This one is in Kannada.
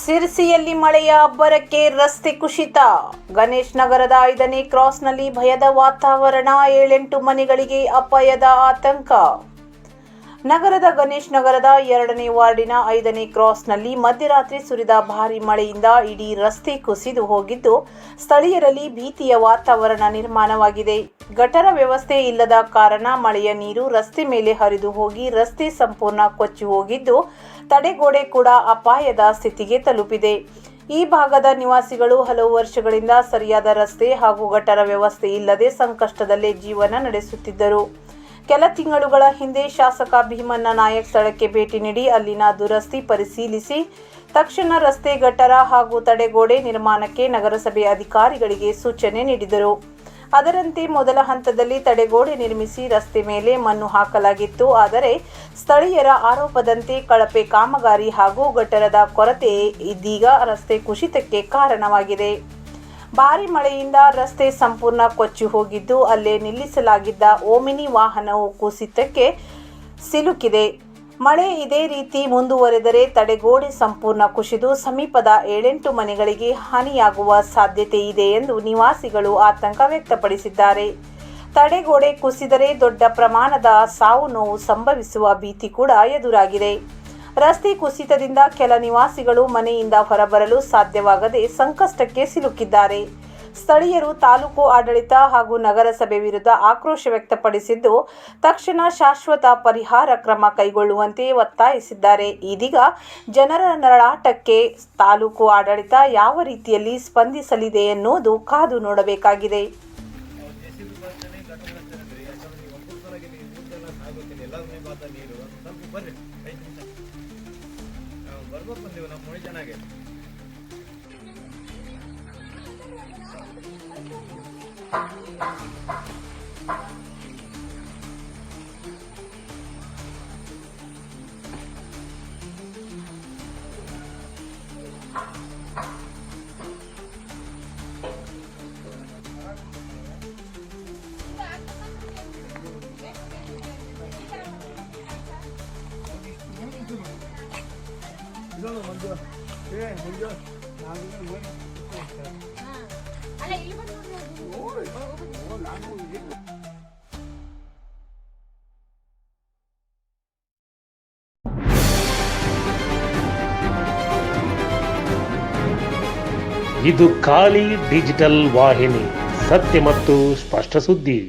ಸಿರ್ಸಿಯಲ್ಲಿ ಮಳೆಯ ಅಬ್ಬರಕ್ಕೆ ರಸ್ತೆ ಕುಸಿತ. ಗಣೇಶ್ ನಗರದ 5ನೇ ಕ್ರಾಸ್ನಲ್ಲಿ ಭಯದ ವಾತಾವರಣ. 7-8 ಮನೆಗಳಿಗೆ ಅಪಾಯದ ಆತಂಕ. ನಗರದ ಗಣೇಶ್ ನಗರದ 2ನೇ ವಾರ್ಡಿನ 5ನೇ ಕ್ರಾಸ್ನಲ್ಲಿ ಮಧ್ಯರಾತ್ರಿ ಸುರಿದ ಭಾರೀ ಮಳೆಯಿಂದ ಇಡೀ ರಸ್ತೆ ಕುಸಿದು ಹೋಗಿದ್ದು, ಸ್ಥಳೀಯರಲ್ಲಿ ಭೀತಿಯ ವಾತಾವರಣ ನಿರ್ಮಾಣವಾಗಿದೆ. ಗಟರ ವ್ಯವಸ್ಥೆ ಇಲ್ಲದ ಕಾರಣ ಮಳೆಯ ನೀರು ರಸ್ತೆ ಮೇಲೆ ಹರಿದು ಹೋಗಿ ರಸ್ತೆ ಸಂಪೂರ್ಣ ಕೊಚ್ಚಿ ಹೋಗಿದ್ದು, ತಡೆಗೋಡೆ ಕೂಡ ಅಪಾಯದ ಸ್ಥಿತಿಗೆ ತಲುಪಿದೆ. ಈ ಭಾಗದ ನಿವಾಸಿಗಳು ಹಲವು ವರ್ಷಗಳಿಂದ ಸರಿಯಾದ ರಸ್ತೆ ಹಾಗೂ ಗಟರ ವ್ಯವಸ್ಥೆ ಇಲ್ಲದೆ ಸಂಕಷ್ಟದಲ್ಲೇ ಜೀವನ ನಡೆಸುತ್ತಿದ್ದರು. ಕೆಲ ತಿಂಗಳುಗಳ ಹಿಂದೆ ಶಾಸಕ ಭೀಮಣ್ಣ ನಾಯಕ್ ಸ್ಥಳಕ್ಕೆ ಭೇಟಿ ನೀಡಿ ಅಲ್ಲಿನ ದುರಸ್ತಿ ಪರಿಶೀಲಿಸಿ ತಕ್ಷಣ ರಸ್ತೆ, ಗಟರ ಹಾಗೂ ತಡೆಗೋಡೆ ನಿರ್ಮಾಣಕ್ಕೆ ನಗರಸಭೆ ಅಧಿಕಾರಿಗಳಿಗೆ ಸೂಚನೆ ನೀಡಿದರು. ಅದರಂತೆ ಮೊದಲ ಹಂತದಲ್ಲಿ ತಡೆಗೋಡೆ ನಿರ್ಮಿಸಿ ರಸ್ತೆ ಮೇಲೆ ಮಣ್ಣು ಹಾಕಲಾಗಿತ್ತು. ಆದರೆ ಸ್ಥಳೀಯರ ಆರೋಪದಂತೆ ಕಳಪೆ ಕಾಮಗಾರಿ ಹಾಗೂ ಗಟರದ ಕೊರತೆ ಇದೀಗ ರಸ್ತೆ ಕುಸಿತಕ್ಕೆ ಕಾರಣವಾಗಿದೆ. ಭಾರೀ ಮಳೆಯಿಂದ ರಸ್ತೆ ಸಂಪೂರ್ಣ ಕೊಚ್ಚಿ ಹೋಗಿದ್ದು, ಅಲ್ಲೇ ನಿಲ್ಲಿಸಲಾಗಿದ್ದ ಓಮಿನಿ ವಾಹನವು ಕುಸಿತಕ್ಕೆ ಸಿಲುಕಿದೆ. ಮಳೆ ಇದೇ ರೀತಿ ಮುಂದುವರೆದರೆ ತಡೆಗೋಡೆ ಸಂಪೂರ್ಣ ಕುಸಿದು ಸಮೀಪದ 7-8 ಮನೆಗಳಿಗೆ ಹಾನಿಯಾಗುವ ಸಾಧ್ಯತೆ ಇದೆ ಎಂದು ನಿವಾಸಿಗಳು ಆತಂಕ ವ್ಯಕ್ತಪಡಿಸಿದ್ದಾರೆ. ತಡೆಗೋಡೆ ಕುಸಿದರೆ ದೊಡ್ಡ ಪ್ರಮಾಣದ ಸಾವು ನೋವು ಸಂಭವಿಸುವ ಭೀತಿ ಕೂಡ ಎದುರಾಗಿದೆ. ರಸ್ತೆ ಕುಸಿತದಿಂದ ಕೆಲ ನಿವಾಸಿಗಳು ಮನೆಯಿಂದ ಹೊರಬರಲು ಸಾಧ್ಯವಾಗದೆ ಸಂಕಷ್ಟಕ್ಕೆ ಸಿಲುಕಿದ್ದಾರೆ. ಸ್ಥಳೀಯರು ತಾಲೂಕು ಆಡಳಿತ ಹಾಗೂ ನಗರಸಭೆ ವಿರುದ್ಧ ಆಕ್ರೋಶ ವ್ಯಕ್ತಪಡಿಸಿದ್ದು, ತಕ್ಷಣ ಶಾಶ್ವತ ಪರಿಹಾರ ಕ್ರಮ ಕೈಗೊಳ್ಳುವಂತೆ ಒತ್ತಾಯಿಸಿದ್ದಾರೆ. ಇದೀಗ ಜನರ ನರಳಾಟಕ್ಕೆ ತಾಲೂಕು ಆಡಳಿತ ಯಾವ ರೀತಿಯಲ್ಲಿ ಸ್ಪಂದಿಸಲಿದೆ ಎನ್ನುವುದು ಕಾದು ನೋಡಬೇಕಾಗಿದೆ. ಇದು ಖಾಲಿ ಡಿಜಿಟಲ್ ವಾಹಿನಿ, ಸತ್ಯ ಮತ್ತು ಸ್ಪಷ್ಟ ಸುದ್ದಿ.